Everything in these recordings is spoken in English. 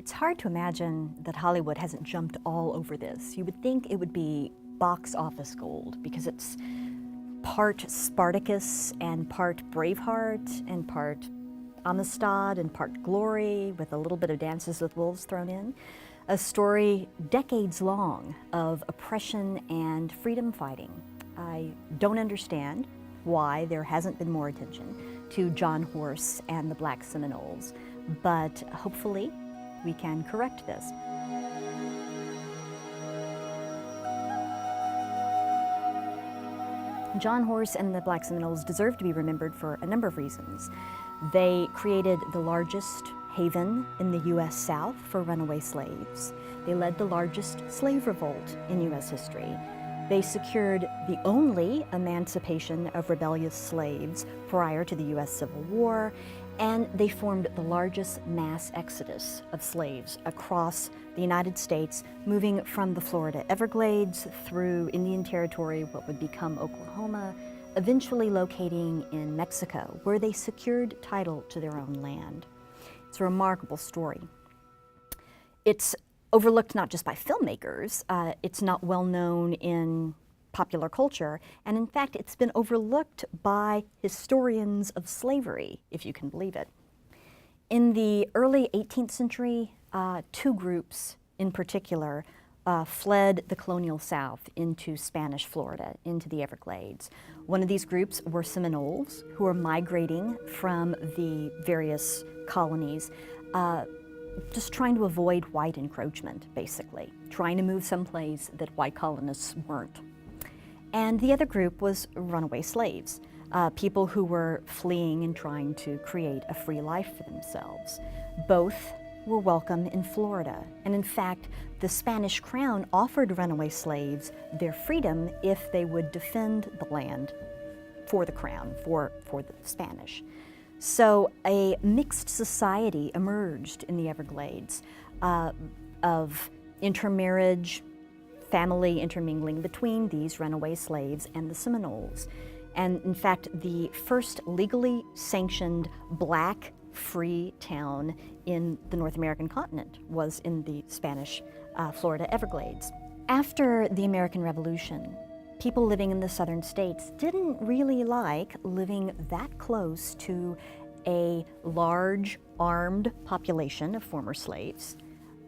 It's hard to imagine that Hollywood hasn't jumped all over this. You would think it would be box office gold because it's part Spartacus and part Braveheart and part Amistad and part Glory with a little bit of Dances with Wolves thrown in. A story decades long of oppression and freedom fighting. I don't understand why there hasn't been more attention to John Horse and the Black Seminoles, but hopefully we can correct this. John Horse and the Black Seminoles deserve to be remembered for a number of reasons. They created the largest haven in the U.S. South for runaway slaves. They led the largest slave revolt in U.S. history. They secured the only emancipation of rebellious slaves prior to the U.S. Civil War, and they formed the largest mass exodus of slaves across the United States, moving from the Florida Everglades through Indian Territory, what would become Oklahoma, eventually locating in Mexico, where they secured title to their own land. It's a remarkable story. It's overlooked not just by filmmakers, it's not well known in popular culture, and in fact it's been overlooked by historians of slavery, if you can believe it. In the early 18th century, two groups in particular fled the colonial South into Spanish Florida, into the Everglades. One of these groups were Seminoles, who were migrating from the various colonies, just trying to avoid white encroachment, basically, trying to move someplace that white colonists weren't. And the other group was runaway slaves, people who were fleeing and trying to create a free life for themselves. Both were welcome in Florida, and in fact, the Spanish crown offered runaway slaves their freedom if they would defend the land for the crown, for the Spanish. So a mixed society emerged in the Everglades of intermarriage, family intermingling between these runaway slaves and the Seminoles. And in fact, the first legally sanctioned black free town in the North American continent was in the Spanish Florida Everglades. After the American Revolution, people living in the southern states didn't really like living that close to a large armed population of former slaves,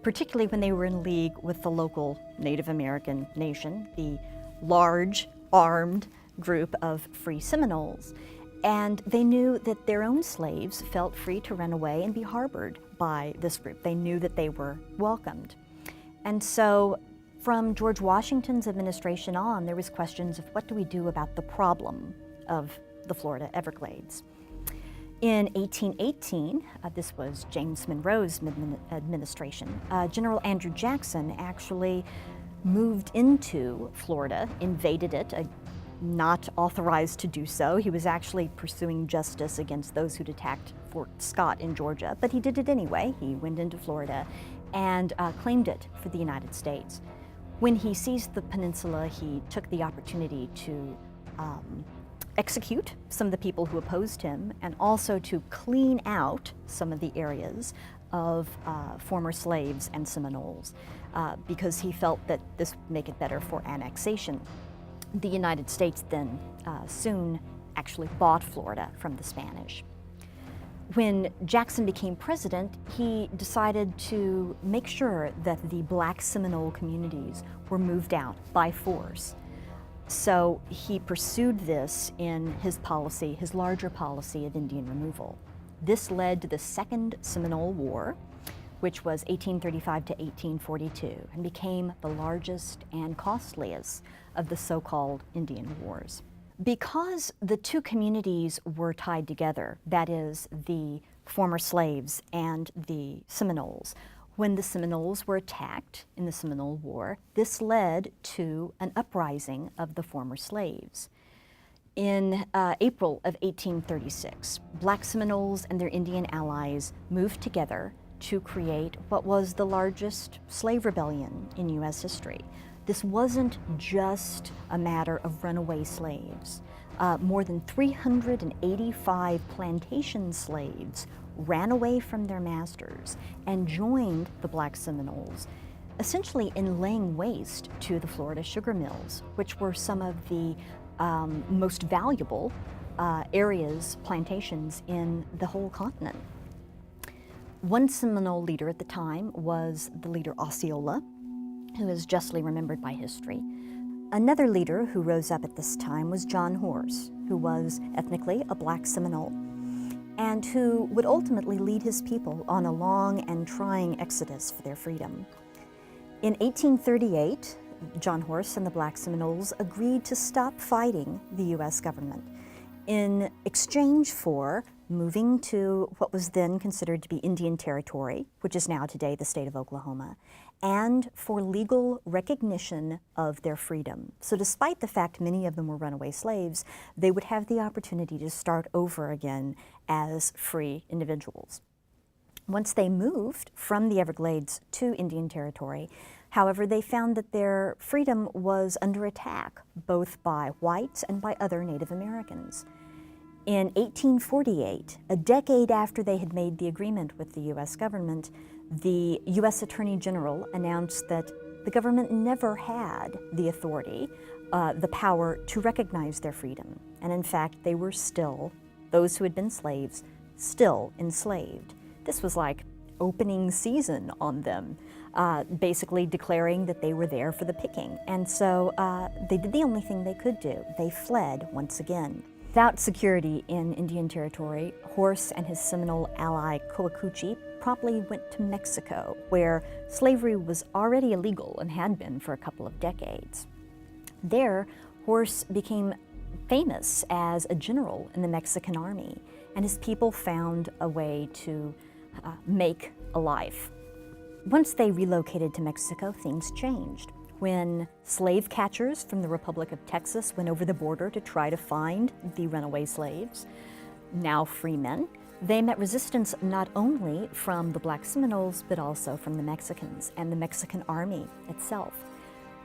particularly when they were in league with the local Native American nation, the large armed group of free Seminoles. And they knew that their own slaves felt free to run away and be harbored by this group. They knew that they were welcomed. And so from George Washington's administration on, there was questions of what do we do about the problem of the Florida Everglades. In 1818, this was James Monroe's administration, General Andrew Jackson actually moved into Florida, invaded it, not authorized to do so. He was actually pursuing justice against those who'd attacked Fort Scott in Georgia, but he did it anyway. He went into Florida and claimed it for the United States. When he seized the peninsula, he took the opportunity to execute some of the people who opposed him and also to clean out some of the areas of former slaves and Seminoles because he felt that this would make it better for annexation. The United States then soon actually bought Florida from the Spanish. When Jackson became president, he decided to make sure that the black Seminole communities were moved out by force. So he pursued this in his policy, his larger policy of Indian removal. This led to the Second Seminole War, which was 1835 to 1842, and became the largest and costliest of the so-called Indian Wars. Because the two communities were tied together, that is, the former slaves and the Seminoles, when the Seminoles were attacked in the Seminole War, this led to an uprising of the former slaves. In April of 1836, Black Seminoles and their Indian allies moved together to create what was the largest slave rebellion in U.S. history. This wasn't just a matter of runaway slaves. More than 385 plantation slaves ran away from their masters and joined the Black Seminoles, essentially in laying waste to the Florida sugar mills, which were some of the most valuable areas, plantations in the whole continent. One Seminole leader at the time was the leader Osceola, who is justly remembered by history. Another leader who rose up at this time was John Horse, who was ethnically a Black Seminole, and who would ultimately lead his people on a long and trying exodus for their freedom. In 1838, John Horse and the Black Seminoles agreed to stop fighting the U.S. government in exchange for moving to what was then considered to be Indian Territory, which is now today the state of Oklahoma, and for legal recognition of their freedom. So despite the fact many of them were runaway slaves, they would have the opportunity to start over again as free individuals. Once they moved from the Everglades to Indian Territory, however, they found that their freedom was under attack, both by whites and by other Native Americans. In 1848, a decade after they had made the agreement with the U.S. government, the U.S. Attorney General announced that the government never had the authority, the power to recognize their freedom. And in fact, they were still, those who had been slaves, still enslaved. This was like opening season on them, basically declaring that they were there for the picking. And so they did the only thing they could do. They fled once again. Without security in Indian Territory, Horse and his Seminole ally Coacoochee promptly went to Mexico, where slavery was already illegal and had been for a couple of decades. There, Horse became famous as a general in the Mexican army, and his people found a way to make a life. Once they relocated to Mexico, things changed. When slave catchers from the Republic of Texas went over the border to try to find the runaway slaves, now free men, they met resistance not only from the Black Seminoles, but also from the Mexicans and the Mexican army itself.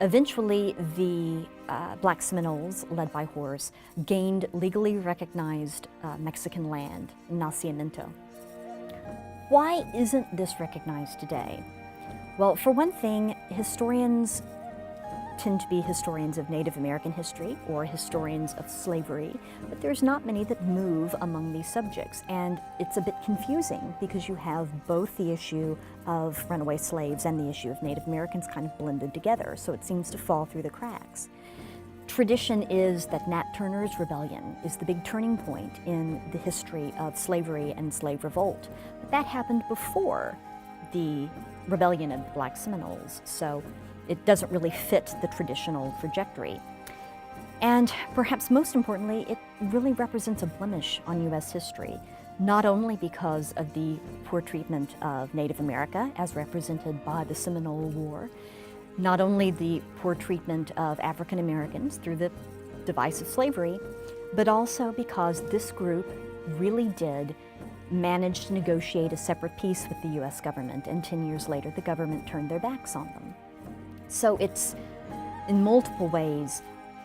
Eventually, the Black Seminoles, led by Horse, gained legally recognized Mexican land, Nacimiento. Why isn't this recognized today? Well, for one thing, historians tend to be historians of Native American history or historians of slavery, but there's not many that move among these subjects, and it's a bit confusing because you have both the issue of runaway slaves and the issue of Native Americans kind of blended together, so it seems to fall through the cracks. Tradition is that Nat Turner's rebellion is the big turning point in the history of slavery and slave revolt, but that happened before the rebellion of the Black Seminoles, so it doesn't really fit the traditional trajectory. And perhaps most importantly, it really represents a blemish on U.S. history, not only because of the poor treatment of Native America as represented by the Seminole War, not only the poor treatment of African Americans through the device of slavery, but also because this group really did manage to negotiate a separate peace with the U.S. government, and 10 years later the government turned their backs on them. So it's, in multiple ways,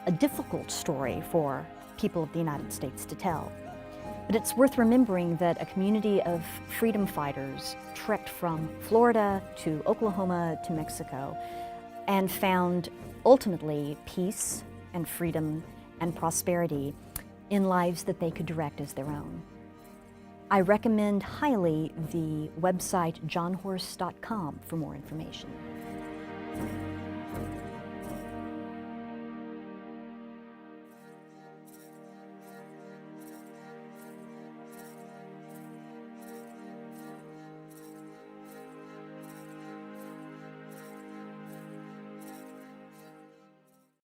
a difficult story for people of the United States to tell. But it's worth remembering that a community of freedom fighters trekked from Florida to Oklahoma to Mexico and found ultimately peace and freedom and prosperity in lives that they could direct as their own. I recommend highly the website johnhorse.com for more information.